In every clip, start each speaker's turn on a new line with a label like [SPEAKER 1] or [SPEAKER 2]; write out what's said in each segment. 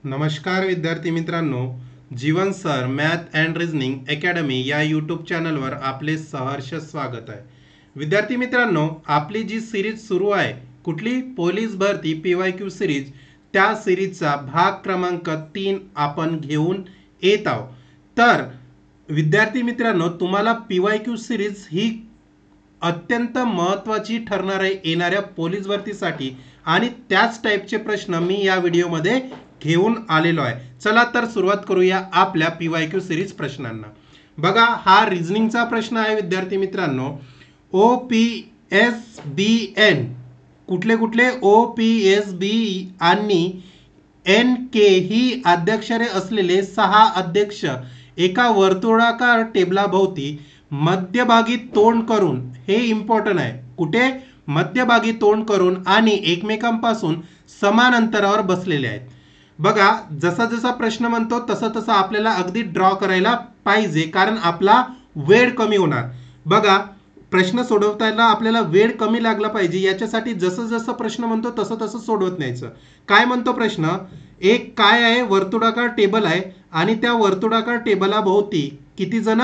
[SPEAKER 1] नमस्कार विद्यार्थी मित्रांनो, Jeevan sir math and reasoning academy या यूट्यूब चॅनलवर आपले सहर्ष स्वागत आहे. विद्यार्थी मित्रांनो, आपली जी सिरीज सुरू आहे, कुठली पोलीस भरती PYQ सिरीज, त्या सिरीजचा भाग क्रमांक 3 आपण घेऊन येत आहोत. तर विद्यार्थी मित्रांनो, तुम्हाला PYQ सिरीज ही अत्यंत महत्त्वाची ठरणार आहे येणाऱ्या पोलीस भरतीसाठी आणि त्याच टाईपचे प्रश्न मी या व्हिडिओमध्ये घेऊन आलेलो आहे. चला तर सुरुवात करूया आपल्या PYQ सिरीज प्रश्नांना. बघा, हा रिझनिंगचा प्रश्न आहे विद्यार्थी मित्रांनो. OPSBN कुठले कुठले OPSB आणि NK ही अध्यक्षरे असलेले 6 अध्यक्ष एका वर्तुळाकार टेबलाभोवती मध्यभागी तोंड करून, हे इम्पॉर्टंट आहे, कुठे मध्यभागी तोंड करून आणि एकमेकांपासून समान अंतरावर बसलेले आहेत. बघा, जसा जसा प्रश्न म्हणतो तसं तसं आपल्याला अगदी ड्रॉ करायला पाहिजे, कारण आपला वेळ कमी होणार. बघा, प्रश्न सोडवताना आपल्याला वेळ कमी लागला पाहिजे, याच्यासाठी जसं जसं प्रश्न म्हणतो तसं तसं सोडवत न्यायचं. काय म्हणतो प्रश्न? एक काय आहे, वर्तुळाकार टेबल आहे आणि त्या वर्तुळाकार टेबलाभोवती किती जण?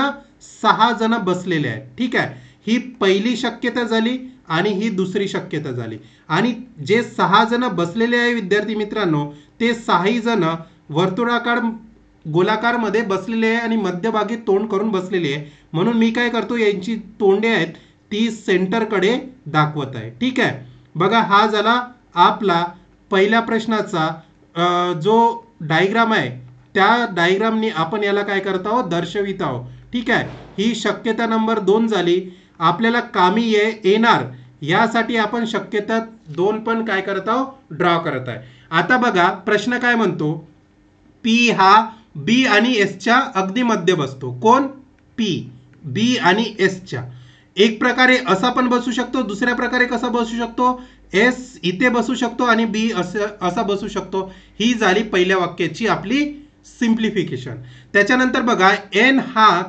[SPEAKER 1] 6 जण बसलेले आहेत. ठीक आहे, ही पहिली शक्यता झाली आणि ही दुसरी शक्यता झाली. आणि जे 6 जण बसलेले आहे विद्यार्थी मित्रांनो, ते 6 जण वर्तुळाकार गोलाकारमध्ये बसलेले आहे आणि मध्यभागी तोंड करून बसलेले आहे. म्हणून मी काय करतो, यांची तोंडे आहेत ती सेंटरकडे दाखवत आहे. ठीक आहे, बघा, हा झाला आपला पहिल्या प्रश्नाचा जो डायग्राम आहे, त्या डायग्रामनी आपण याला काय करत आहोत, दर्शवित आहोत. ठीक आहे, ही शक्यता नंबर 2 झाली. आपल्याला कामी येणार यासाठी आपण शक्यता 2 पण काय करत आहोत, ड्रॉ करत आहे. आता बघा, प्रश्न काय म्हणतो, P हा B आणि S च्या अगदी मध्ये बसतो. कोण? P, B आणि S च्या. एक प्रकारे असा पण बसू शकतो, दुसऱ्या प्रकारे कसा बसू शकतो, S इथे बसू शकतो आणि B असा बसू शकतो. ही झाली पहिल्या वाक्याची आपली सिम्प्लिफिकेशन. त्याच्यानंतर बघा, N हा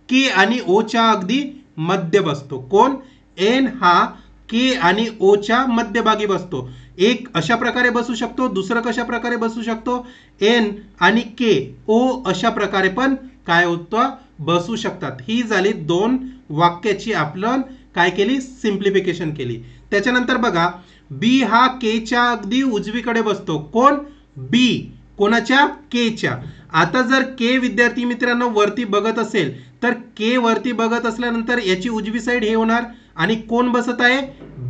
[SPEAKER 1] K आणि O च्या अगदी मध्य बसतो. कोण? N हा K आणि O च्या मध्यभागी बसतो. एक अशा प्रकारे बसू शकतो, दुसरं कशा प्रकारे बसू शकतो, N आणि K O अशा प्रकारे पण काय होतं, बसू शकतात. ही झाली 2 वाक्याची आपण काय केली, सिम्प्लिफिकेशन केली. त्याच्यानंतर बघा, B हा K च्या अगदी उजवीकडे बसतो. कोण? B कोणाच्या? K च्या. आता जर K विद्यार्थी मित्रांनो वरती बघत असेल तर K वरती बघत असल्यानंतर याची उजवी साईड हे होणार आणि कोण बसत आहे,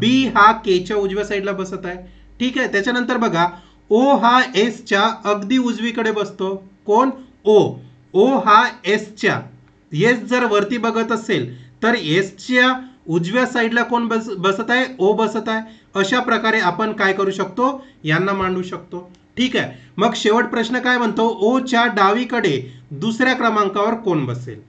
[SPEAKER 1] B हा K च्या उजव्या साईडला बसत आहे. ठीक आहे, त्याच्यानंतर बघा, O हा S च्या अगदी उजवीकडे बसतो. कोण? O हा S च्या, S जर वरती बघत असेल तर S च्या उजव्या साईडला कोण बसत आहे, O बसत आहे. अशा प्रकारे आपण काय करू शकतो, यांना मांडू शकतो. ठीक आहे, मग शेवट प्रश्न काय म्हणतो, O च्या डावीकडे दुसऱ्या क्रमांकावर कोण बसेल.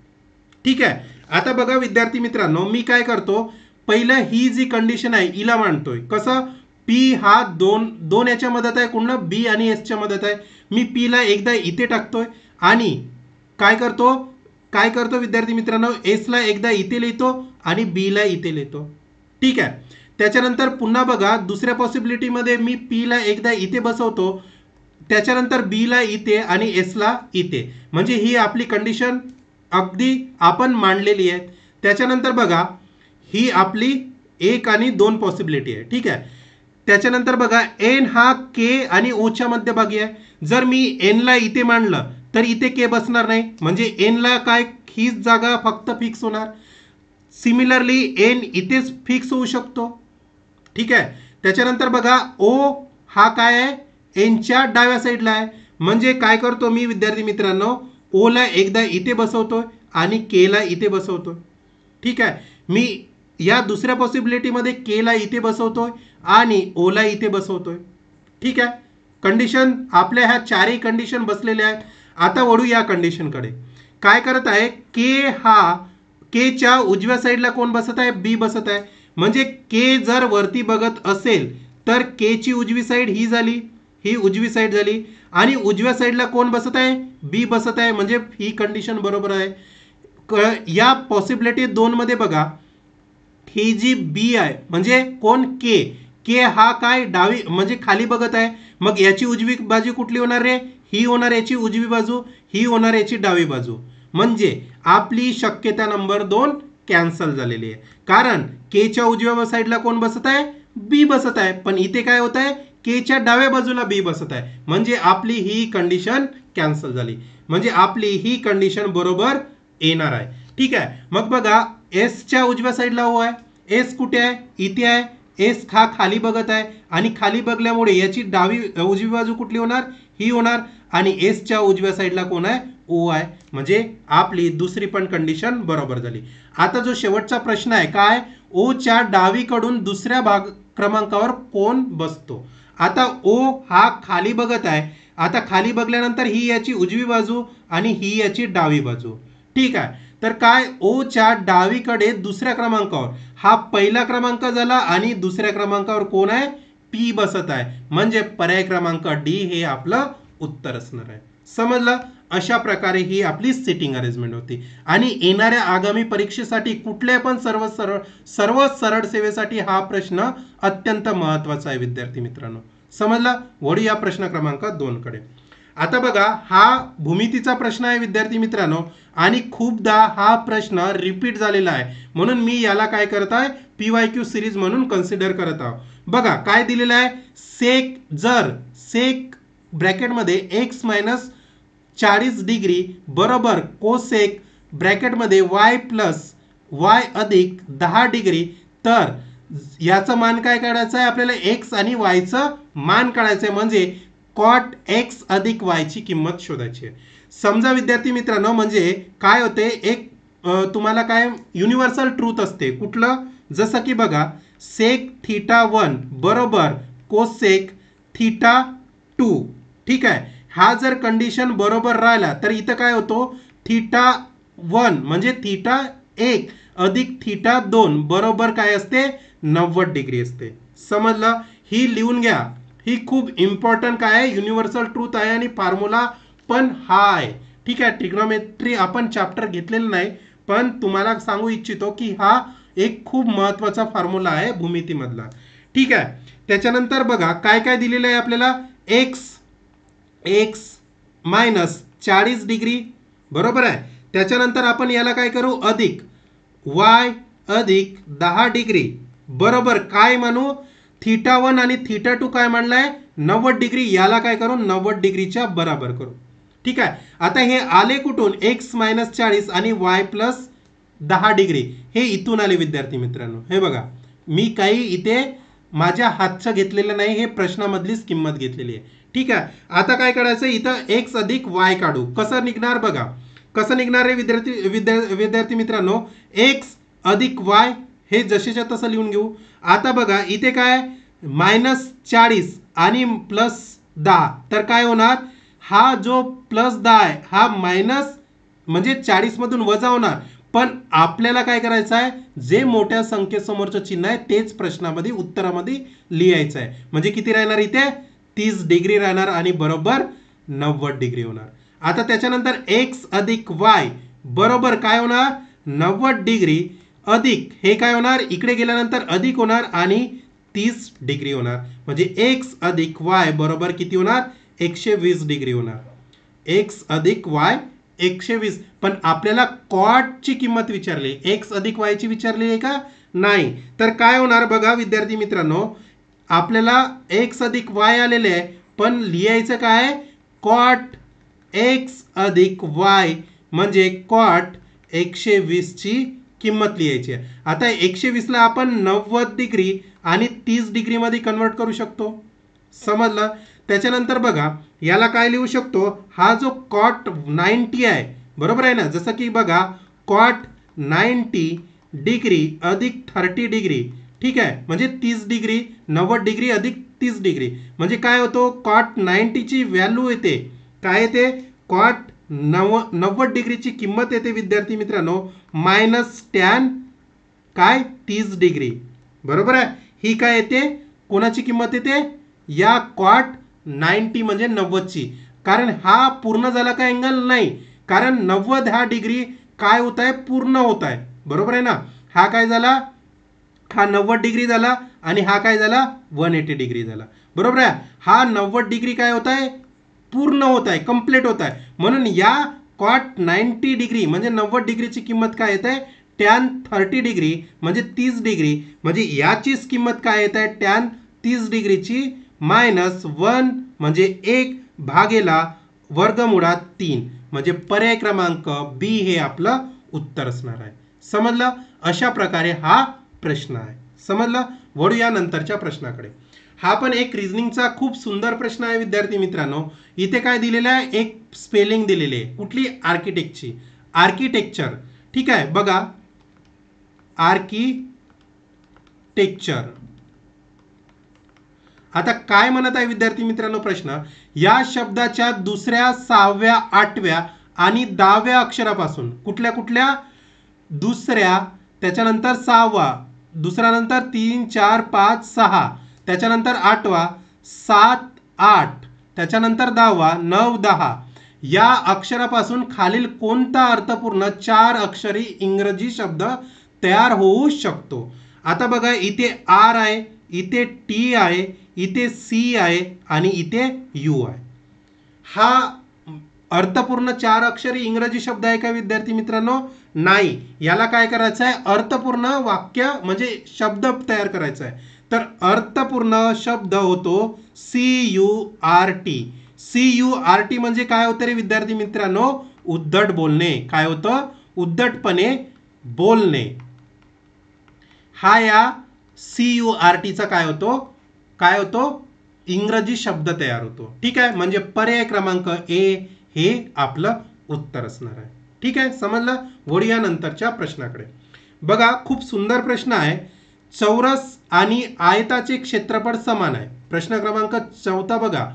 [SPEAKER 1] ठीक आहे, आता बघा विद्यार्थी मित्रांनो, मी काय करतो, पहिलं ही जी कंडिशन आहे हिला मांडतोय. कसं? P हा दोन याच्या मदत आहे, कोण? B आणि S च्या मदत आहे. मी P ला एकदा इथे टाकतोय आणि काय करतो विद्यार्थी मित्रांनो, S ला एकदा इथे लिहितो आणि B ला इथे लिहितो. ठीक आहे, त्याच्यानंतर पुन्हा बघा, दुसऱ्या पॉसिबिलिटीमध्ये मी P ला एकदा इथे बसवतो, त्याच्यानंतर B ला इथे आणि S ला इथे. म्हणजे ही आपली कंडिशन अगदी आपण मांडलेली आहे. त्याच्यानंतर बघा, ही आपली 1 आणि 2 पॉसिबिलिटी आहे. ठीक आहे, त्याच्यानंतर बघा, N हा K आणि O च्या मध्यभागी आहे. जर मी N ला इथे मांडलं तर इथे K बसणार नाही, म्हणजे N ला काय, हीच जागा फक्त फिक्स होणार. सिमिलरली N इथेच फिक्स होऊ शकतो. ठीक आहे, त्याच्यानंतर बघा, O हा काय आहे, N च्या डाव्या साईडला आहे. म्हणजे काय करतो मी विद्यार्थी मित्रांनो, O ला एकदा इथे बसवतोय आणि K ला इथे बसवतोय. ठीक आहे, मी या दुसऱ्या पॉसिबिलिटीमध्ये K ला इथे बसवतोय आणि O ला इथे बसवतोय. ठीक आहे, कंडिशन आपल्या ह्या 4ही कंडिशन बसलेल्या आहेत. आता वळू या कंडिशनकडे. काय करत आहे, K च्या उजव्या साईडला कोण बसत आहे, B बसत आहे. म्हणजे K जर वरती बघत असेल तर K ची उजवी साईड ही झाली, ही उजवी साईड झाली आणि उजव्या साईडला कोण बसत आहे, B बसत आहे. म्हणजे ही कंडिशन बरोबर आहे. या पॉसिबिलिटी 2 मध्ये बघा, ही जी B आहे म्हणजे कोण, के हा काय डावी म्हणजे खाली बघत आहे, मग याची उजवी बाजू कुठली होणार रे, ही होणार याची उजवी बाजू, ही होणार याची डावी बाजू. म्हणजे आपली शक्यता नंबर 2 कॅन्सल झालेली आहे. कारण केच्या उजव्या साईडला कोण बसत आहे, बी बसत आहे, पण इथे काय होत आहे, केच्या डाव्या बाजूला बी बसत आहे, म्हणजे आपली ही कंडिशन कॅन्सल झाली. म्हणजे आपली ही कंडिशन बरोबर येणार आहे. ठीक आहे. मग बघा एसच्या उजव्या साईडला ओ आहे, एस कुठे आहे, इथे आहे. एस हा खाली बघत आहे आणि खाली बघल्यामुळे याची डावी उजवी बाजू कुठली होणार, ही होणार. आणि एसच्या उजव्या साईडला कोण आहे, ओ आहे. म्हणजे आपली दुसरी पण कंडिशन बरोबर झाली. आता जो शेवटचा प्रश्न आहे काय, ओच्या डावीकडून दुसऱ्या भाग क्रमांकावर कोण बसतो. आता ओ हा खाली बघत आहे, आता खाली बघल्यानंतर ही याची उजवी बाजू आणि ही याची डावी बाजू. ठीक आहे. तर काय, ओच्या डावीकडे दुसऱ्या क्रमांकावर हा पहिला क्रमांक झाला आणि दुसऱ्या क्रमांकावर कोण आहे, पी बसत आहे. म्हणजे पर्याय क्रमांक डी हे आपलं उत्तर असणार आहे. समजलं. अशा प्रकारे ही आपली सिटिंग अरेंजमेंट होती. आणि येणाऱ्या आगामी परीक्षेसाठी कुठल्या पण सर्व सरळ सेवेसाठी हा प्रश्न अत्यंत महत्वाचा आहे विद्यार्थी मित्रांनो. समजला. वळूया प्रश्न क्रमांक 2 कडे. आता बघा हा भूमितीचा प्रश्न आहे विद्यार्थी मित्रांनो, आणि खूपदा हा प्रश्न रिपीट झालेला आहे, म्हणून मी याला काय करत आहे, PYQ सिरीज म्हणून कन्सिडर करत आहोत. बघा काय दिलेलं आहे, सेक जर सेक ब्रॅकेटमध्ये एक्स मायनस 40 डिग्री बरोबर कोसेक ब्रॅकेटमध्ये वाय प्लस वाय अधिक 10 डिग्री, तर याचं मान काय काढायचं आहे आपल्याला, एक्स आणि वायचं मान काढायचं आहे. म्हणजे कॉट एक्स अधिक वाय ची किंमत शोधायची आहे. समजा विद्यार्थी मित्रांनो, म्हणजे काय होते, एक तुम्हाला काय युनिव्हर्सल ट्रूथ असते, कुठलं, जसं की बघा सेक थीटा 1 बरोबर कोसेक थीटा 2. ठीक आहे. हा जर कंडिशन बरोबर राहिला तर इथं काय होतो, थीटा 1 म्हणजे थीटा 1 अधिक थीटा 2 बरोबर काय असते, 90 डिग्री असते. समजलं. ही लिहून घ्या, ही खूप इम्पॉर्टंट काय आहे, युनिव्हर्सल ट्रूथ आहे आणि फॉर्म्युला पण हा आहे. ठीक आहे. ट्रिग्नोमेट्री आपण चॅप्टर घेतलेलं नाही, पण तुम्हाला सांगू इच्छितो की हा एक खूप महत्वाचा फॉर्म्युला आहे भूमितीमधला. ठीक आहे. त्याच्यानंतर बघा काय काय दिलेलं आहे आपल्याला, एक्स मायनस 40 डिग्री बरोबर आहे. त्याच्यानंतर आपण याला काय करू, अधिक वाय अधिक 10 डिग्री बरोबर काय मानू, थीटा 1 आणि थीटा 2 काय मानलाय, 90 डिग्री. याला काय करू, 90 डिग्रीच्या बरोबर करू. ठीक आहे. आता हे आले कुठून, एक्स मायनस 40 आणि वाय प्लस 10 डिग्री हे इथून आले विद्यार्थी मित्रांनो. हे बघा मी काही इथे माझ्या हातचं घेतलेलं नाही, हे प्रश्नामधलीच किंमत घेतलेली आहे. ठीक आहे. आता काय करायचं, इथं एक्स अधिक वाय काढू. कसं निघणार बघा, कसं निघणार रे विद्यार्थी मित्रांनो, एक्स अधिक वाय हे जसेच्या तसं लिहून घेऊ. आता बघा इथे काय -40 आणि +10, तर काय होणार, हा जो +10 आहे हा मायनस म्हणजे 40 मधून वजा होणार. पण आपल्याला काय करायचं आहे, जे मोठ्या संख्येसमोरचं चिन्ह आहे तेच प्रश्नामध्ये उत्तरामध्ये लिहायचं आहे. म्हणजे किती राहणार इथे, 30 डिग्री राहणार आणि बरोबर 90 डिग्री होणार. आता त्याच्यानंतर एक्स अधिक वाय बरोबर काय होणार, 90 डिग्री अधिक हे काय होणार, इकडे गेल्यानंतर अधिक होणार आणि 30 डिग्री होणार. म्हणजे एक्स अधिक वाय बरोबर किती होणार, 120 डिग्री होणार. एक्स अधिक वाय 120. पण आपल्याला कॉटची किंमत विचारली, एक्स अधिक वाय ची विचारली आहे का, नाही. तर काय होणार बघा विद्यार्थी मित्रांनो, आपल्याला एक्स अधिक वाय आलेले आहे, पण लिहायचं काय, कॉट एक्स अधिक वाय म्हणजे कॉट 120 ची किंमत लिहायची आहे. आता 120 ला आपण 90 डिग्री आणि 30 डिग्री मध्ये कन्वर्ट करू शकतो. समजलं. त्याच्यानंतर बघा याला काय लिहू शकतो, हा जो कॉट 90 आहे बरोबर आहे ना, जसं की बघा कॉट 90 डिग्री अधिक 30 डिग्री. ठीक आहे. म्हणजे 30 डिग्री, 90 डिग्री अधिक 30 डिग्री म्हणजे काय होतो, कॉट 90 ची व्हॅल्यू येते, काय येते, कॉट 90 डिग्रीची किंमत येते विद्यार्थी मित्रांनो मायनस टॅन काय 30 डिग्री बरोबर आहे. ही काय येते, कोणाची किंमत येते, या कॉट 90 म्हणजे 90 ची. कारण हा पूर्ण झाला का अँगल, नाही, कारण 90 हा डिग्री काय होत आहे, पूर्ण होत आहे बरोबर आहे ना. हा काय झाला, हा 90 डिग्री झाला आणि हा काय झाला 180 डिग्री झाला. बरोबर आहे. हा 90 डिग्री काय होत आहे पूर्ण होत आहे, कम्प्लीट होत आहे. म्हणून या कॉट 90 डिग्री म्हणजे 90 डिग्रीची किंमत काय येत आहे टॅन 30 डिग्री म्हणजे 30 डिग्री. म्हणजे याचीच किंमत काय येत आहे टॅन 30 डिग्रीची -1 म्हणजे 1 भागेला वर्गमुळात 3 म्हणजे पर्याय क्रमांक बी हे आपलं उत्तर असणार आहे. समजलं. अशा प्रकारे हा प्रश्न आहे. समजलं. वळूया नंतरच्या प्रश्नाकडे. हा पण एक रिझनिंगचा खूप सुंदर प्रश्न आहे विद्यार्थी मित्रांनो. इथे काय दिलेलं आहे एक स्पेलिंग दिलेली आहे कुठली आर्किटेक्टची आर्किटेक्चर. ठीक आहे बघा आर्किटेक्चर. आता काय म्हणत आहे विद्यार्थी मित्रांनो प्रश्न या शब्दाच्या दुसऱ्या 6व्या 8व्या आणि 10व्या अक्षरापासून कुठल्या कुठल्या दुसऱ्या त्याच्यानंतर 6वा दुसऱ्या नंतर 3 4 5 6 त्याच्यानंतर 8वा 7 8 त्याच्यानंतर 10वा 9 10 या अक्षरापासून खालील कोणता अर्थपूर्ण 4 अक्षरी इंग्रजी शब्द तयार होऊ शकतो. आता बघा इथे आर आहे, इथे टी आहे, इथे सी आहे आणि इथे यू आहे. हा अर्थपूर्ण 4 अक्षरी इंग्रजी शब्द आहे का विद्यार्थी मित्रांनो नाही. याला काय करायचं आहे अर्थपूर्ण वाक्य म्हणजे शब्द तयार करायचा आहे. तर अर्थपूर्ण शब्द होतो CURT. CURT म्हणजे काय होतं रे विद्यार्थी मित्रांनो उद्धट बोलणे. काय होतं उद्धटपणे बोलणे. हा या CURTचा काय होतो इंग्रजी शब्द तयार होतो. ठीक आहे म्हणजे पर्याय क्रमांक ए हे आपलं उत्तर असणार आहे. ठीक आहे समजलं. वळूया नंतरच्या प्रश्नाकडे. बघा खूप सुंदर प्रश्न आहे. चौरस आणि आयताचे क्षेत्रफळ समान आहे. प्रश्न क्रमांक 4 बघा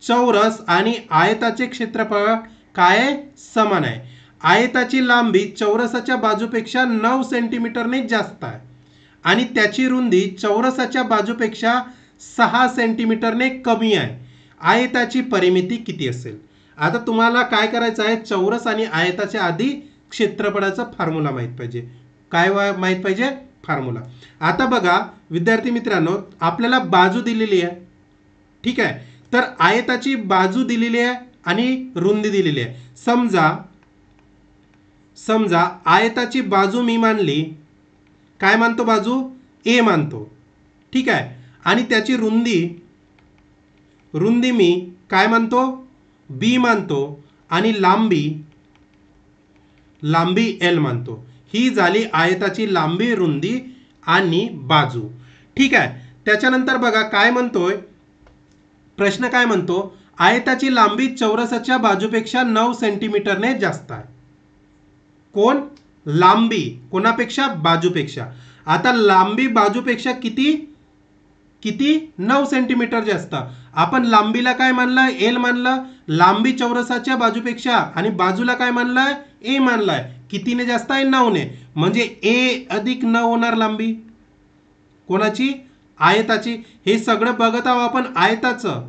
[SPEAKER 1] चौरस आणि आयताचे क्षेत्रफळ काय समान आहे. आयताची लांबी चौरसाच्या बाजूपेक्षा 9 सेंटीमीटरने जास्त आहे आणि त्याची रुंदी चौरसाच्या बाजूपेक्षा 6 सेंटीमीटरने कमी आहे. आयताची परिमिती किती असेल. आता तुम्हाला काय करायचं आहे चौरस आणि आयताच्या आधी क्षेत्रफळाचा फॉर्म्युला माहित पाहिजे. काय माहित पाहिजे फॉर्म्युला. आता बघा विद्यार्थी मित्रांनो आपल्याला बाजू दिलेली आहे. ठीक आहे तर आयताची बाजू दिलेली आहे आणि रुंदी दिलेली आहे. समजा आयताची बाजू मी मानली काय मानतो बाजू ए मानतो. ठीक आहे आणि त्याची रुंदी मी काय मानतो बी मानतो आणि लांबी एल मानतो. ही झाली आयताची लांबी रुंदी आणि बाजू. ठीक आहे त्याच्यानंतर बघा काय म्हणतोय प्रश्न काय म्हणतो आयताची लांबी चौरसाच्या बाजूपेक्षा 9 सेंटीमीटरने जास्त आहे. कोण लांबी कोणापेक्षा बाजूपेक्षा. आता लांबी बाजूपेक्षा किती 9 सेंटीमीटर जास्त. आपण लांबीला काय मानलं एल मानलं. लांबी चौरसाच्या बाजूपेक्षा आणि बाजूला काय मानलंय ए मानलाय. कितीने जास्त आहे 9 ने. म्हणजे ए अधिक 9 होणार लांबी कोणाची आयताची. हे सगळं बघत आहोत आपण आयताचं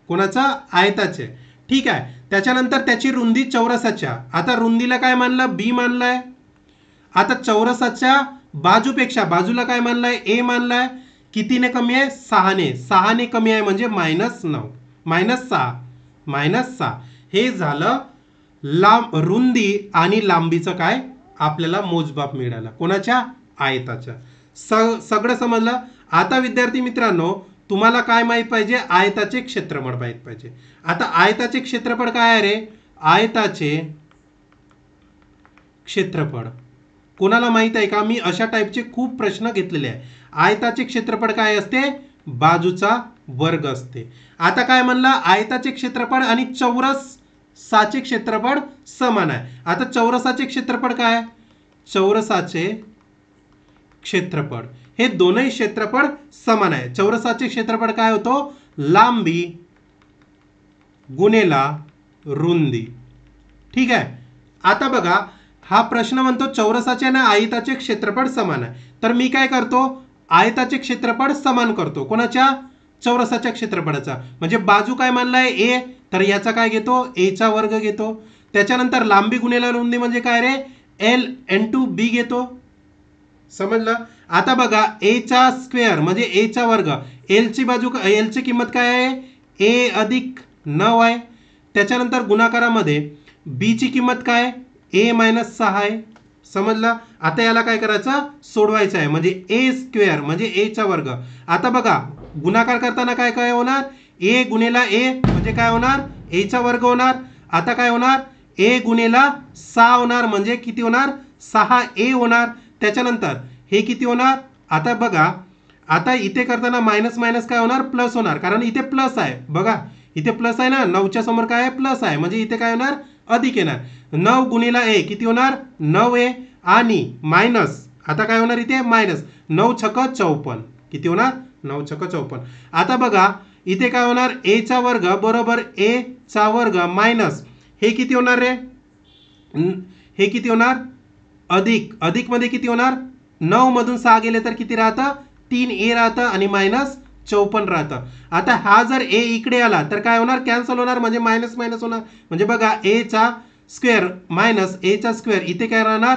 [SPEAKER 1] कोणाचं आयताचे. ठीक आहे त्याच्यानंतर त्याची रुंदी चौरसाच्या. आता रुंदीला काय मानलं बी मानलाय. आता चौरसाच्या बाजूपेक्षा बाजूला काय मानलाय ए मानलाय. कितीने कमी आहे 6ने कमी आहे म्हणजे -6 हे झालं रुंदी आणि लांबीचं काय आपल्याला मोजमाप मिळालं कोणाच्या आयताच्या. सगळं समजलं. आता विद्यार्थी मित्रांनो तुम्हाला काय माहित पाहिजे आयताचे क्षेत्रफळ माहित पाहिजे. आता आयताचे क्षेत्रफळ काय आहे रे आयताचे क्षेत्रफळ कोणाला माहित आहे का. मी अशा टाईपचे खूप प्रश्न घेतलेले आहे. आयताचे क्षेत्रफळ काय असते बाजूचा वर्ग असते. आता काय म्हणलं आयताचे क्षेत्रफळ आणि चौरसाचे क्षेत्रफळ समान आहे. आता चौरसाचे क्षेत्रफळ काय चौरसाचे क्षेत्रफळ हे दोनही क्षेत्रफळ समान आहे. चौरसाचे क्षेत्रफळ काय होतो लांबी गुणेला रुंदी. ठीक आहे. आता बघा हा प्रश्न म्हणतो चौरसाचे आणि आयताचे क्षेत्रफळ समान आहे. तर मी काय करतो आयताचे क्षेत्रफळ समान करतो कोणाच्या चौरसाच्या क्षेत्रफळाचा. म्हणजे बाजू काय मानलाय ए तर याचा काय घेतो ए चा वर्ग घेतो. त्याच्यानंतर लांबी गुणेला रुंदी म्हणजे काय रे एल इंटू बी घेतो. समजलं. आता बघा ए चा स्क्वेअर म्हणजे ए चा वर्ग, एल ची बाजू एल ची किंमत काय आहे ए अधिक 9 आहे. त्याच्यानंतर गुणाकारामध्ये बी ची किंमत काय ए मायनस 6 आहे. समजलं. आता याला काय करायचं सोडवायचं आहे म्हणजे ए स्क्वेअर म्हणजे ए चा वर्ग. आता बघा गुणाकार करताना काय काय होणार ए गुणेला ए म्हणजे काय होणार ए चा वर्ग होणार. आता काय होणार ए गुणेला 6 होणार म्हणजे किती होणार 6 ए होणार. त्याच्यानंतर हे किती होणार आता बघा आता इथे करताना मायनस मायनस काय होणार प्लस होणार कारण इथे प्लस आहे. बघा इथे प्लस आहे ना 9च्या समोर काय आहे प्लस आहे म्हणजे इथे काय होणार अधिक येणार. 9 गुणिला ए किती होणार 9 ए आणि मायनस आता काय होणार इथे मायनस 9 छक 54 किती होणार 9 छक 54. आता बघा इथे काय होणार ए चा वर्ग बरोबर ए चा वर्ग मायनस हे किती होणार रे हे किती होणार अधिक अधिक मध्ये किती होणार 9 मधून 6 गेले तर किती राहतं 3 ए राहतं आणि मायनस 54 राहतं. आता हा जर ए इकडे आला तर काय होणार कॅन्सल होणार म्हणजे मायनस मायनस होणार म्हणजे बघा ए चा स्क्वेअर मायनस ए चा स्क्वेअर इथे काय राहणार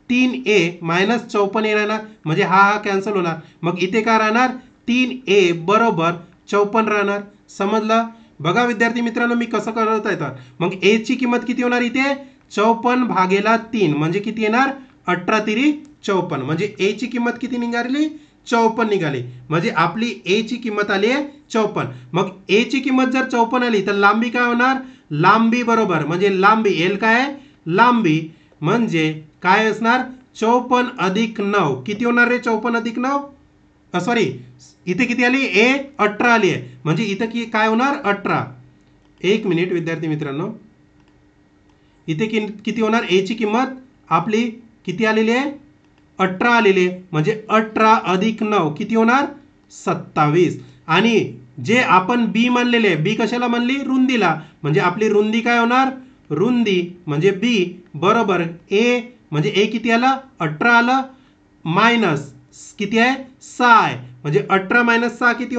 [SPEAKER 1] 3 ए मायनस 54 ए राहणार म्हणजे हा कॅन्सल होणार. मग इथे काय राहणार 3 ए बरोबर 54 राहणार. समजलं. बघा विद्यार्थी मित्रांनो मी कसं करत आहे मग ए ची किंमत किती होणार इथे 54 भागेला 3 म्हणजे किती येणार 18 तिरी 54 म्हणजे ए ची किंमत किती निघाली 54 निघाली म्हणजे आपली ए ची किंमत आली आहे 54. मग ए ची किंमत जर 54 आली तर लांबी काय होणार लांबी बरोबर म्हणजे लांबी एल काय आहे लांबी म्हणजे काय असणार 54 अधिक 9 किती होणार रे 54 अधिक 9 सॉरी इथे किती आली ए 18 आली आहे म्हणजे इथे काय होणार 18. एक मिनिट विद्यार्थी मित्रांनो इथे किती होणार ए ची किंमत आपली किती आलेली आहे 18 आलेली आहे म्हणजे 18 अधिक 9 किती होणार 27. आणि जे आपण बी मानलेले आहे बी कशाला मानली रुंदीला म्हणजे आपली रुंदी काय होणार रुंदी म्हणजे बी बरोबर ए म्हणजे ए किती आला 18 आलं मायनस किती आहे 6 आहे म्हणजे 18 मायनस 6 किती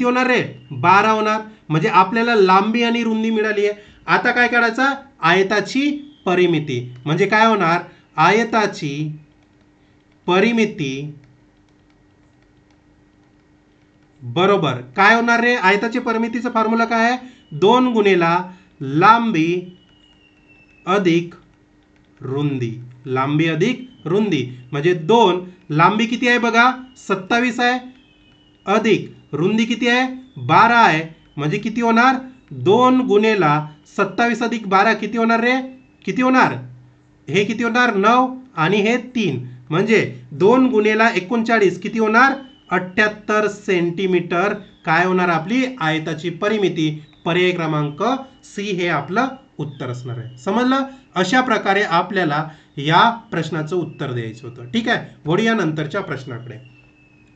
[SPEAKER 1] होणार रे 12 होणार म्हणजे आपल्याला लांबी आणि रुंदी मिळाली आहे. आता काय करायचं आयताची परिमिती म्हणजे काय होणार आयताची परिमिती बरोबर काय होणार रे आयताची परिमितीचा फॉर्म्युला काय आहे 2 गुणेला लांबी अधिक रुंदी लांबी अधिक रुंदी म्हणजे 2 लांबी किती आहे बघा 27 आहे अधिक रुंदी किती आहे 12 आहे म्हणजे किती होणार 2 गुणेला 27 अधिक 12 किती होणार रे किती होणार हे किती होणार 9 आणि हे 3 म्हणजे 2 गुणेला 39 किती होणार 78 सेंटीमीटर काय होणार आपली आयताची परिमिती. पर्याय क्रमांक सी हे आपलं उत्तर असणार आहे. समजलं. अशा प्रकारे आपल्याला या प्रश्नाचं उत्तर द्यायचं होतं. ठीक आहे. वळूया नंतरच्या प्रश्नाकडे.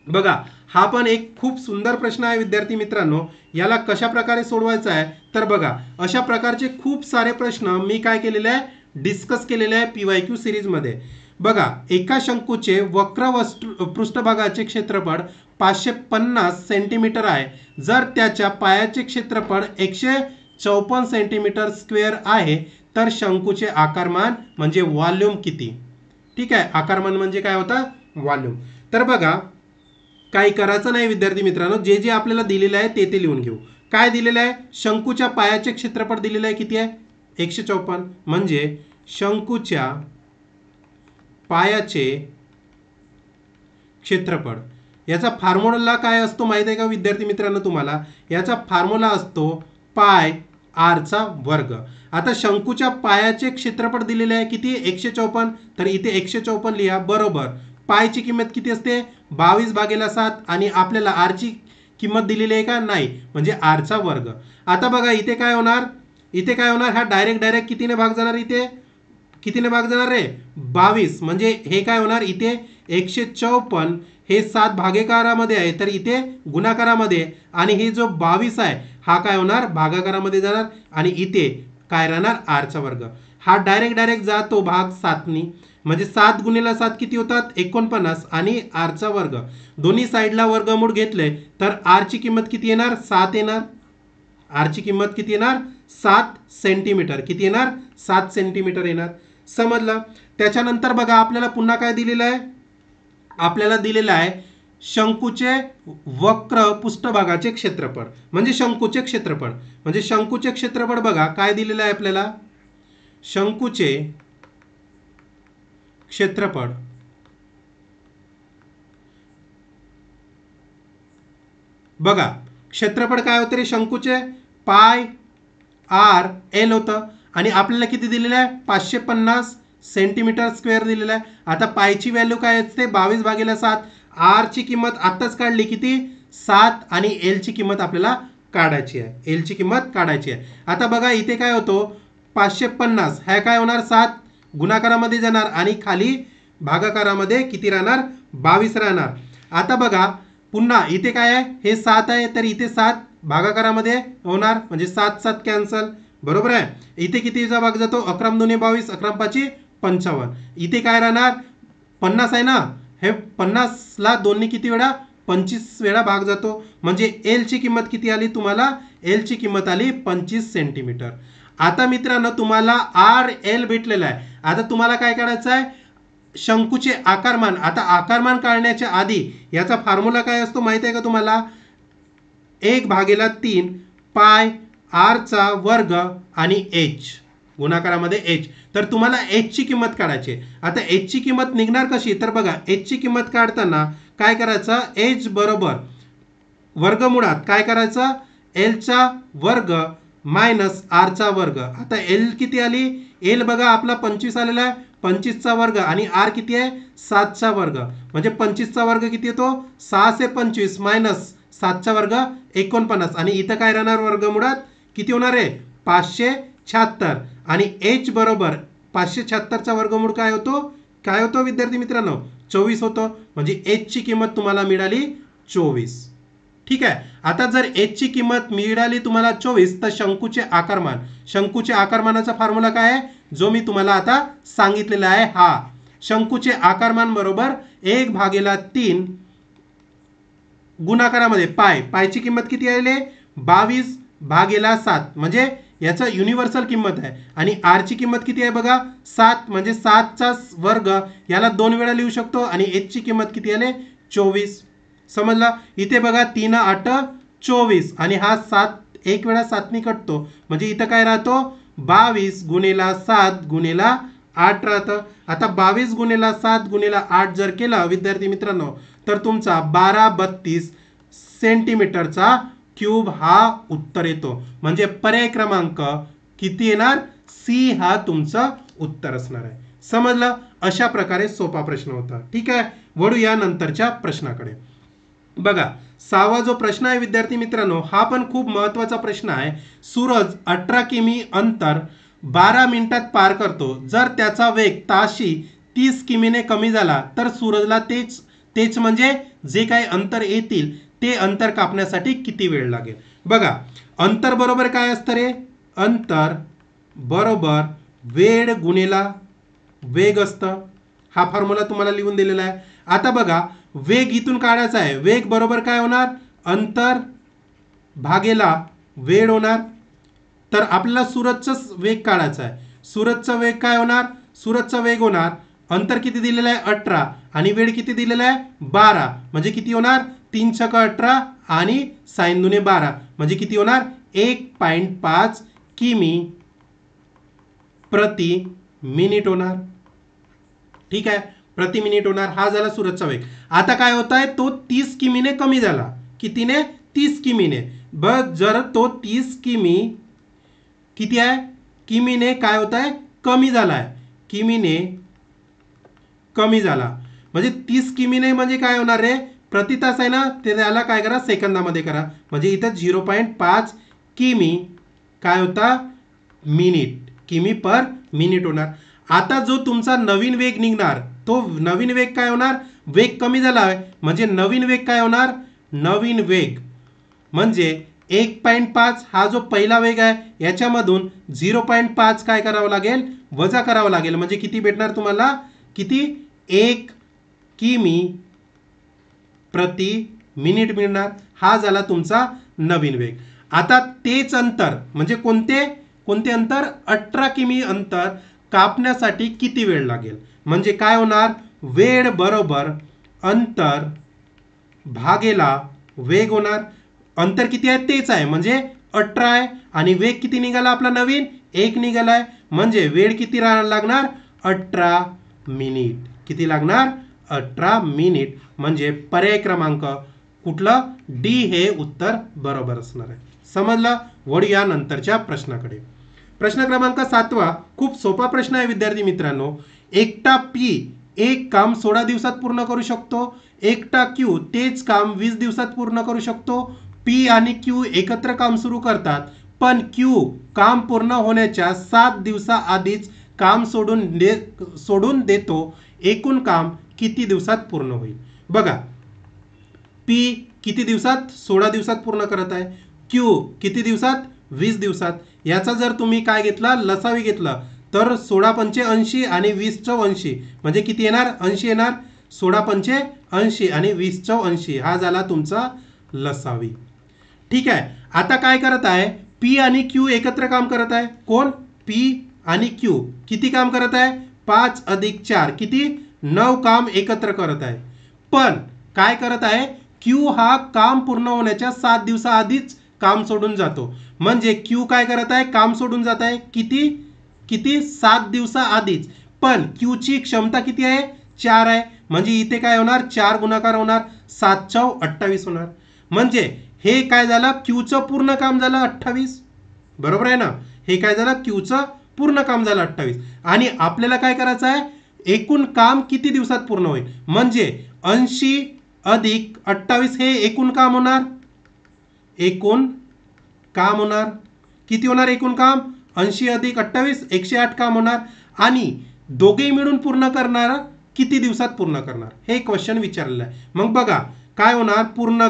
[SPEAKER 1] बघा हा पण एक खूप सुंदर प्रश्न आहे विद्यार्थी मित्रांनो. याला कशा प्रकारे सोडवायचा आहे तर बघा अशा प्रकारचे खूप सारे प्रश्न मी काय केलेले आहे डिस्कस केलेले आहे PYQ सिरीज मध्ये. बघा एका शंकूचे वक्र पृष्ठभागाचे क्षेत्रफळ 550 सेंटीमीटर आहे. जर त्याच्या पायाचे क्षेत्रफळ 154 सेंटीमीटर स्क्वेअर आहे तर शंकूचे आकारमान म्हणजे व्हॉल्यूम किती. ठीक आहे. आकारमान म्हणजे काय होता व्हॉल्यूम. तर बघा काही करायचं नाही विद्यार्थी मित्रांनो जे जे आपल्याला दिलेलं आहे ते लिहून घेऊ. काय दिलेलं आहे शंकूच्या पायाचे क्षेत्रफळ दिलेलं आहे किती आहे 154 म्हणजे शंकूच्या पायाचे क्षेत्रफळ याचा फॉर्म्युला काय असतो माहिती आहे का विद्यार्थी मित्रांनो तुम्हाला याचा फॉर्म्युला असतो पाय आर चा वर्ग. आता शंकूच्या पायाचे क्षेत्रफळ दिलेले आहे किती 154 तर इथे 154 लिहा बरोबर पायची किंमत किती असते 22/7 आणि आपल्याला आर ची किंमत दिलेली आहे का नाही म्हणजे आर चा वर्ग. आता बघा इथे काय होणार हा डायरेक्ट कितीने भाग जाणार इथे कितीने भाग जाणार रे 22 म्हणजे हे काय होणार इथे 154 हे 7 भागाकारामध्ये आहे तर इथे गुणाकारामध्ये आणि हे जो 22 आहे हा काय होणार भागाकारामध्ये जाणार आणि इथे काय राहणार आर चा वर्ग. हा डायरेक्ट जातो भाग 7 नी म्हणजे 7 गुणिले 7 किती होतात 49 आणि आर चा वर्ग दोन्ही साईडला वर्गमूळ घेतले तर आर ची किंमत किती येणार 7 येणार. आर ची किंमत किती येणार 7 सेंटीमीटर किती येणार 7 सेंटीमीटर येणार. समजलं. त्याच्यानंतर बघा आपल्याला पुन्हा काय दिलेलं आहे आपल्याला दिलेलं आहे शंकूचे वक्र पृष्ठभागाचे क्षेत्रफळ म्हणजे शंकूचे क्षेत्रफळ. म्हणजे शंकूचे क्षेत्रफळ बघा काय दिलेलं आहे आपल्याला. शंकूचे क्षेत्रफळ बघा, क्षेत्रफळ काय होतं रे शंकूचे, पाय आर एल होतं आणि आपल्याला किती दिलेलं आहे 550 सेंटीमीटर स्क्वेअर दिलेलं आहे. आता पायची व्हॅल्यू काय असते 22/7. आर ची किंमत आत्ताच काढली किती 7 आणि एल ची किंमत आपल्याला काढायची आहे. एल ची किंमत काढायची आहे. आता बघा इथे काय होतो 550 ह्या काय होणार 7 गुणाकारामध्ये जाणार आणि खाली भागाकारामध्ये किती राहणार 22 राहणार. आता बघा पुन्हा इथे काय आहे हे 7 आहे तर इथे 7 भागाकारामध्ये होणार म्हणजे 7 7 कॅन्सल बरोबर आहे. इथे कितीचा भाग जातो 11 2 22 11 5 55. इथे काय राहणार 50 आहे ना हे 50 ला 2 ने किती वेळा 25 वेळा भाग जातो म्हणजे एल ची किंमत किती आली तुम्हाला एल ची किंमत आली 25 सेंटीमीटर. आता मित्रांनो तुम्हाला आर एल भेटलेला आहे. आता तुम्हाला काय करायचं आहे शंकूचे आकारमान. आता आकारमान काढण्याच्या आधी याचा फॉर्म्युला काय असतो माहिती आहे का तुम्हाला 1/3 पाय आर चा वर्ग आणि एच गुणाकारामध्ये एच. तर तुम्हाला एच ची किंमत काढायची आहे. आता एच ची किंमत निघणार कशी तर बघा एच ची किंमत काढताना काय करायचं एच बरोबर वर्गमुळात काय करायचं एल चा वर्ग मायनस आर चा वर्ग. आता एल किती आली एल बघा आपला 25 आलेला आहे 25 चा वर्ग आणि आर किती आहे 7 चा वर्ग म्हणजे 25 चा वर्ग किती येतो 6 से 25 मायनस 7 चा वर्ग 49 आणि इथं काय राहणार वर्गमुळात किती होणार आहे 576 आणि एच बरोबर 576 चा वर्गमूळ काय होतो विद्यार्थी मित्रांनो 24 होतो म्हणजे एच ची किंमत तुम्हाला मिळाली 24. ठीक आहे. आता जर एच ची किंमत मिळाली तुम्हाला 24 तर शंकूचे आकारमानाचा फॉर्म्युला काय आहे जो मी तुम्हाला आता सांगितलेला आहे. हा शंकूचे आकारमान बरोबर 1/3 गुणाकारामध्ये पायची किंमत किती आली 22/7 म्हणजे याचा युनिव्हर्सल किंमत आहे आणि आर ची किंमत किती आहे बघा 7 म्हणजे 7 चा वर्ग याला 2 वेळा लिहू शकतो आणि एच ची किंमत किती आली 24. समजला. इथे बघा 3 8 24 आणि हा 7 एक वेळा 7 ने कटतो म्हणजे इथं काय राहतो 22 गुणिला 7 गुणिला 8 राहतं. आता 22 गुणिला 7 गुणिला 8 जर केला विद्यार्थी मित्रांनो तर तुमचा 1232 सेंटीमीटरचा क्यूब हा उत्तर येतो. म्हणजे पर्याय क्रमांक किती येणार सी हा तुमचं उत्तर असणार आहे. समजलं. अशा प्रकारे सोपा प्रश्न होता. ठीक आहे. वळू या नंतरच्या प्रश्नाकडे. बघा 6वा जो प्रश्न आहे विद्यार्थी मित्रांनो हा पण खूप महत्वाचा प्रश्न आहे. सूरज 18 किमी अंतर 12 मिनिटात पार करतो. जर त्याचा वेग ताशी 30 किमीने कमी झाला तर सूरजला तेच म्हणजे जे काही अंतर येतील ते अंतर कापण्यासाठी किती वेळ लागेल. बघा अंतर बरोबर काय असतं रे अंतर बरोबर वेळ गुणिला वेग असतं. हा फॉर्म्युला तुम्हाला लिहून दिलेला आहे. आता बघा वेग इथून काढायचा आहे. वेग बरोबर काय होणार अंतर भागेला वेळ होणार. तर आपल्याला सूरजचा वेग काढायचा आहे. सूरजचा वेग काय होणार सूरजचा वेग होणार अंतर किती दिलेलं आहे 18 आणि वेळ किती दिलेला आहे 12 म्हणजे किती होणार 3 छक 18 आणि साइन दुने 12 म्हणजे किती होणार 1.5 किमी प्रति मिनिट होणार. ठीक आहे प्रति मिनिट होणार. हा झाला सूरजचा वेग. आता काय होत आहे तो 30 किमीने कमी झाला. कितीने 30 किमीने. बघ जर तो 30 किमी किती आहे किमीने काय होत आहे कमी झाला आहे. किमीने कमी झाला म्हणजे 30 किमीने म्हणजे काय होणार रे प्रति तास आहे ना ते त्याला काय करा सेकंदामध्ये करा म्हणजे इथं 0.5 किमी काय होता मिनिट किमी पर मिनिट होणार. आता जो तुमचा नवीन वेग निघणार तो नवीन वेग काय होणार वेग कमी झाला आहे म्हणजे नवीन वेग काय होणार नवीन वेग म्हणजे 1.5 हा जो पहिला वेग आहे याच्यामधून 0.5 काय करावं लागेल वजा करावं लागेल म्हणजे किती भेटणार तुम्हाला किती 1 किमी प्रति मिनिट मिळणार. हा झाला तुमचा नवीन वेग. आता तेच अंतर म्हणजे कोणते अंतर 18 किमी अंतर कापण्यासाठी किती वेळ लागेल म्हणजे काय होणार वेळ बरोबर अंतर भागेला वेग होणार. अंतर किती आहे तेच आहे म्हणजे 18 आहे आणि वेग किती निघाला आपला नवीन 1 निघालाय म्हणजे वेळ किती लागणार 18 मिनिट. किती लागणार 18 मिनिट म्हणजे पर्याय क्रमांक कुठलं डी हे उत्तर बरोबर असणार आहे. समजलं. वळूया नंतरच्या प्रश्नाकडे. प्रश्न क्रमांक 7 खूप सोपा प्रश्न आहे विद्यार्थी मित्रांनो. एकटा पी एक काम 16 दिवसात पूर्ण करू शकतो. एकटा क्यू तेच काम 20 दिवसात पूर्ण करू शकतो. पी आणि क्यू एकत्र काम सुरू करतात पण क्यू काम पूर्ण होण्याच्या 7 दिवसाआधीच काम सोडून देतो. एकूण काम किती दिवसात पूर्ण होईल. बघा पी किती दिवसात 16 दिवसात पूर्ण करत आहे. क्यू किती दिवसात 20 दिवसात. याचा जर तुम्ही काय घेतला लसावी घेतला तर 16 पंचे 80 आणि 20 चौ 80 म्हणजे किती येणार 80 येणार. 16 पंचे 80 आणि 20 चौ 80 हा झाला तुमचा लसावी. ठीक आहे. आता काय करत आहे पी आणि क्यू एकत्र काम करत आहे. कोण पी आणि क्यू किती काम करत आहे 5 अधिक 4 किती 9 काम एकत्र करत आहे. पण काय करत आहे क्यू हा काम पूर्ण होण्याच्या 7 दिवसाआधीच काम सोडून जातो. म्हणजे क्यू काय करत आहे काम सोडून जात आहे किती किती 7 दिवसाआधीच. पण क्यू ची क्षमता किती आहे 4 आहे म्हणजे इथे काय होणार 4 गुणाकार होणार 7 चौ 28 होणार. म्हणजे हे काय झालं क्यूचं पूर्ण काम झालं 28 बरोबर आहे ना. हे काय झालं क्यूचं पूर्ण काम झालं 28 आणि आपल्याला काय करायचं आहे एकूण काम किती दिवसात पूर्ण होईल म्हणजे 80 अधिक 28 हे एकूण काम होणार. एकूण काम होणार किती होणार एकूण काम 80 अधिक 28 108 काम होणार. आणि दोघेही मिळून पूर्ण करणार किती दिवसात पूर्ण करणार हे क्वेश्चन विचारलेलं आहे. मग बघा काय होणार पूर्ण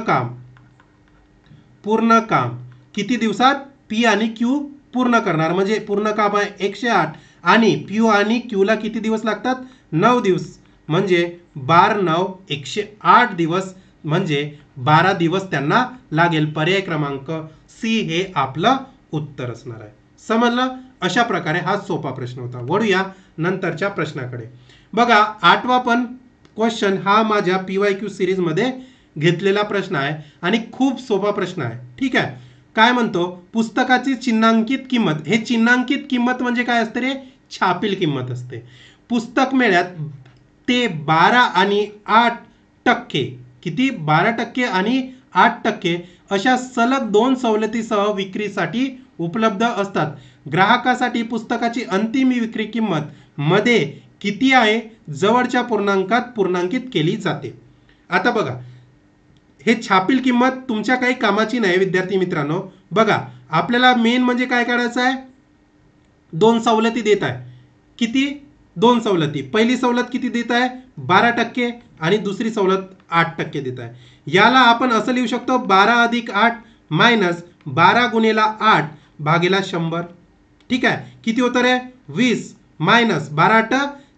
[SPEAKER 1] काम किती दिवसात पी आणि क्यू पूर्ण करणार म्हणजे पूर्ण काम आहे 108 आणि पी आणि क्यूला किती दिवस लागतात 9 दिवस म्हणजे 12 9 108 दिवस म्हणजे 12 दिवस त्यांना लागेल. पर्याय क्रमांक सी हे आपलं उत्तर असणार आहे. समजलं. अशा प्रकारे हा सोपा प्रश्न होता. वळूया नंतरच्या प्रश्नाकडे. बघा 8वा पण क्वेश्चन हा माझ्या PYQ सिरीज मध्ये घेतलेला प्रश्न आहे आणि खूप सोपा प्रश्न आहे. ठीक आहे. काय म्हणतो पुस्तकाची चिन्हांकित किंमत. हे चिन्हांकित किंमत म्हणजे काय असते रे छापील किंमत असते. पुस्तक मेळ्यात ते 12 आणि 8% किती 12% आणि 8% अशा सलग 2 सवलतीसह विक्रीसाठी उपलब्ध असतात. ग्राहकासाठी पुस्तकाची अंतिम विक्री किंमत मध्ये किती आहे जवळच्या पूर्णांकात पूर्णांकित केली जाते. आता बघा हे छापील किंमत तुमच्या काही कामाची नाही विद्यार्थी मित्रांनो. बघा आपल्याला मेन म्हणजे काय करायचं आहे 2 सवलती देत आहे. किती 2 सवलती. पहिली सवलत किती देत आहे 12% आणि दुसरी सवलत 8% देत आहे. याला आपण असं लिहू शकतो 12 अधिक 8 मायनस 12 गुणिला 8 भागीला 100. ठीक आहे. किती होतं रे 20 मायनस 12 8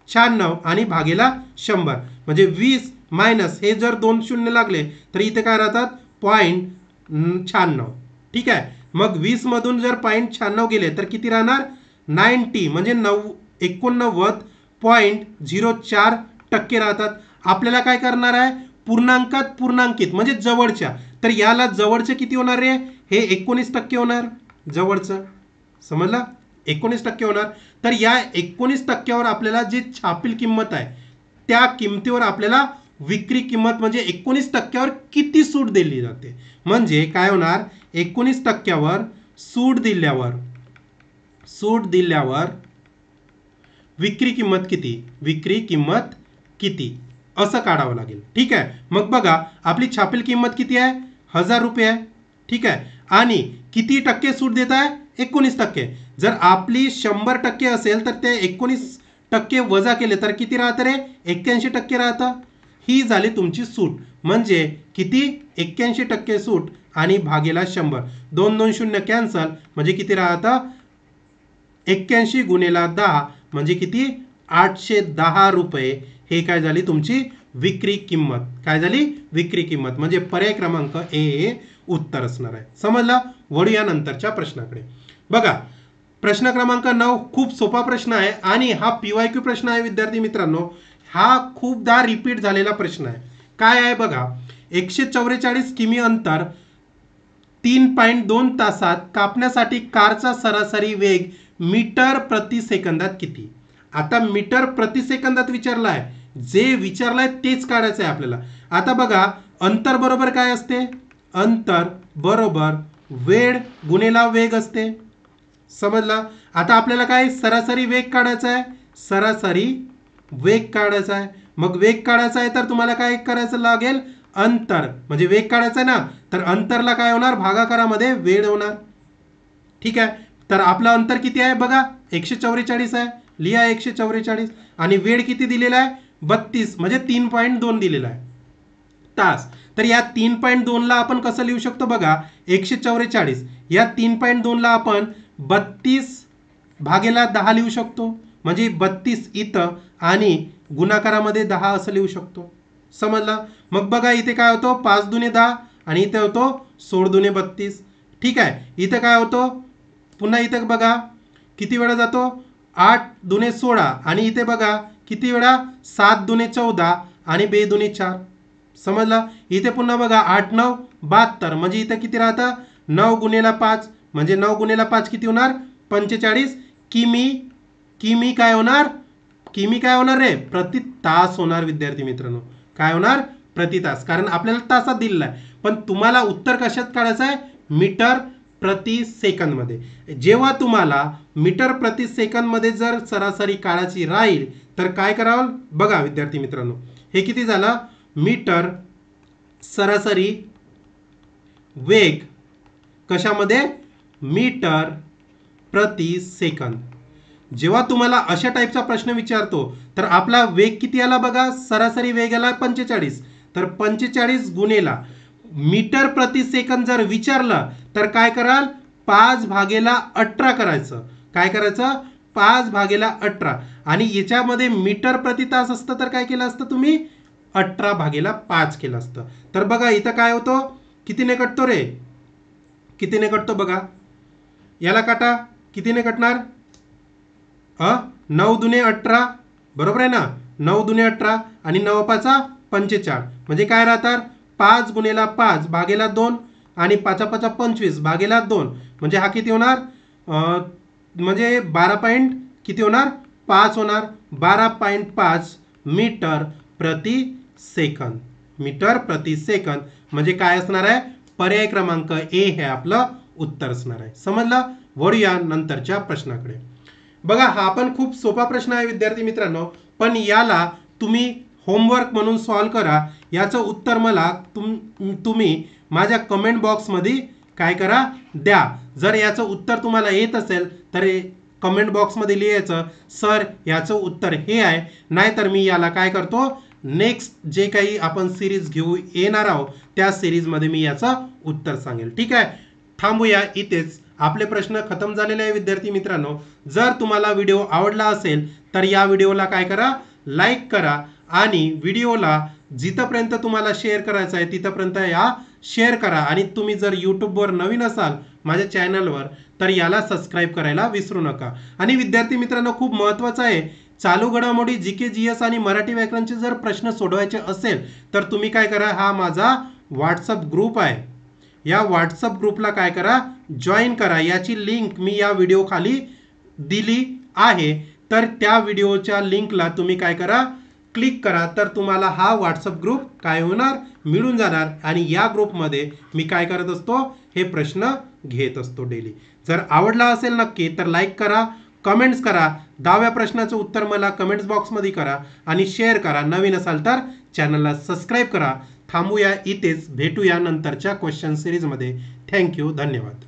[SPEAKER 1] 96 आणि भागीला 100 म्हणजे 20 मायनस हे जर 2 शून्य लागले तर इथे काय राहतात 0.96. ठीक आहे. मग 20 मधून जर 0.96 गेले तर किती राहणार 90 म्हणजे 89.04% राहतात. आपल्याला काय करणार आहे पूर्णांकात पूर्णांकित म्हणजे जवळच्या. तर याला जवळचे किती होणार रे हे 19% होणार जवळचं. समजलं 19% होणार. तर या 19%वर आपल्याला जे छापील किंमत आहे त्या किमतीवर आपल्याला विक्री किंमत म्हणजे 19%वर किती सूट दिली जाते. म्हणजे काय होणार 19%वर सूट दिल्यावर विक्री किंमत किती असं काढावं लागेल. ठीक आहे. मग बघा आपली छापील किंमत किती आहे 1000 रुपये आहे. ठीक आहे. आणि किती टक्के सूट देत आहे 19%. जर आपली 100% असेल तर ते 19% वजा केले तर किती राहतं रे 81% राहतं. ही झाली तुमची सूट म्हणजे किती 81% सूट आणि भागीला 100 2 2 0 कॅन्सल म्हणजे किती राहतं 81 गुणिला 10 म्हणजे किती 810 रुपये. हे काय झाली तुमची विक्री किंमत. काय झाली विक्री किंमत म्हणजे पर्याय क्रमांक ए हे उत्तर असणार आहे. समजलं. वळूया नंतरच्या प्रश्नाकडे. बघा प्रश्न क्रमांक 9 खूप सोपा प्रश्न आहे आणि हा PYQ प्रश्न आहे विद्यार्थी मित्रांनो. हा खूपदा रिपीट झालेला प्रश्न आहे. काय आहे बघा, 144 किमी अंतर 3.2 तासात कापण्यासाठी कारचा सरासरी वेग मीटर प्रति सेकंदात किती? आता मीटर प्रति सेकंदात विचारला आहे, जे विचारलंय तेच काढायचं आहे आपल्याला. आता बघा, अंतर बरोबर काय असते? अंतर बरोबर वेळ गुणिले वेग असते. समजला? आता आपल्याला काय सरासरी वेग काढायचा आहे, सरासरी वेग काढायचा आहे. मग वेग काढायचा आहे तर तुम्हाला काय करायचं लागेल? अंतर म्हणजे वेग काढायचा आहे ना, तर अंतरला काय होणार? भागाकारामध्ये वेळ होणार. ठीक आहे, तर आपलं अंतर किती आहे बघा, 144 आहे. लिहा 144 आणि वेळ किती दिलेला आहे? 32 म्हणजे 3.2 दिलेला आहे तास. तर या 3.2 ला आपण कसं लिहू शकतो बघा, 144 या 3.2 ला आपण 32 भागेला 10 लिहू शकतो. म्हणजे 32 इथं आणि गुणाकारामध्ये 10 असं लिहू शकतो. समजलं? मग बघा इथे काय होतो, 5 दुने 10 आणि इथे होतो 16 दुने 32. ठीक आहे, इथे काय होतो, पुन्हा इथे बघा किती वेळा जातो, 8 दुने 16 आणि इथे बघा किती वेळा, 7 दुने 14 आणि 2 दुने 4. समजलं? इथे पुन्हा बघा 8 9 72 म्हणजे इथे किती राहतं, 9 गुणिले 5 म्हणजे 9 गुणिले 5 किती होणार, 45 किमी. किमी काय होणार, किमी काय होणार रे, प्रति तास होणार. विद्यार्थी मित्रांनो काय होणार, प्रति तास, कारण आपल्याला तासात दिलेला आहे. पण तुम्हाला उत्तर कशात काढायचं आहे, मीटर प्रति सेकंद मध्ये. जेव्हा तुम्हाला मीटर प्रति सेकंद मध्ये जर सरासरी काढायची राहील तर काय करावं बघा विद्यार्थी मित्रांनो, हे किती झालं, मीटर सरासरी वेग कशामध्ये, मीटर प्रति सेकंद. जेव्हा तुम्हाला अशा टाईपचा प्रश्न विचारतो तर आपला वेग किती आला बघा, सरासरी वेग आला 45. तर 45 गुणेला मीटर प्रति सेकंद जर विचारलं तर काय कराल, 5/18 करायचं. काय करायचं, 5/18 आणि याच्यामध्ये मीटर प्रति तास असतं तर काय केलं असतं तुम्ही, 18/5 केलं असतं. तर बघा इथं काय होतो, कितीने कटतो रे, कितीने कटतो बघा, याला काटा, कितीने कटणार, 9 दुने 18 बरोबर आहे ना, 9 दुने 18 आणि 9 5 45 म्हणजे काय राहतात, 5 गुणिले 5 भागेला 2 आणि 5 5 25 भागेला 2 म्हणजे हा किती होणार, म्हणजे 12 किती होणार, 5 होणार. 12.5 मीटर प्रति सेकंद. मीटर प्रति सेकंद म्हणजे काय असणार आहे, पर्याय क्रमांक ए हे आपलं उत्तर असणार आहे. समजलं? वळूया नंतरच्या प्रश्नाकडे. बघा हा पण खूप सोपा प्रश्न आहे विद्यार्थी मित्रांनो, पण याला तुम्ही होमवर्क म्हणून सॉल्व करा. याचं उत्तर मला तुम्ही माझ्या कमेंट बॉक्समध्ये काय करा, द्या. जर याचं उत्तर तुम्हाला येत असेल तर कमेंट बॉक्समध्ये लिहायचं, सर याचं उत्तर हे आहे. नाहीतर मी याला काय करतो, नेक्स्ट जे काही आपण सिरीज घेऊ येणार आहोत त्या सिरीजमध्ये मी याचं उत्तर सांगेल. ठीक आहे, थांबूया इथेच. आपले प्रश्न खतम झालेले आहे विद्यार्थी मित्रांनो. जर तुम्हाला व्हिडिओ आवडला असेल तर या व्हिडिओला काय करा, लाईक करा आणि व्हिडिओला जिथपर्यंत तुम्हाला शेअर करायचं आहे तिथपर्यंत या शेअर करा. आणि तुम्ही जर यूट्यूबवर नवीन असाल माझ्या चॅनलवर तर याला सबस्क्राईब करायला विसरू नका. आणि विद्यार्थी मित्रांनो खूप महत्त्वाचं आहे, चालू घडामोडी जीके जीएस आणि मराठी व्याकरणचे जर प्रश्न सोडवायचे असेल तर तुम्ही काय करा, हा माझा व्हॉट्सअप ग्रुप आहे, या व्हॉट्सअप ग्रुपला काय करा, जॉईन करा. याची लिंक मी या व्हिडिओ खाली दिली आहे. तर त्या व्हिडिओच्या लिंकला तुम्ही काय करा, क्लिक करा, तर तुम्हाला हा व्हॉट्सअप ग्रुप काय होणार, मिळून जाणार. आणि या ग्रुपमध्ये मी काय करत असतो, हे प्रश्न घेत असतो डेली. जर आवडला असेल नक्की तर लाईक करा, कमेंट्स करा, 10व्या प्रश्नाचं उत्तर मला कमेंट्स बॉक्समध्ये करा आणि शेअर करा. नवीन असाल तर चॅनलला सबस्क्राईब करा. थांबूया इथेच, भेटूया नंतरच्या क्वेश्चन सिरीजमध्ये. थँक्यू, धन्यवाद.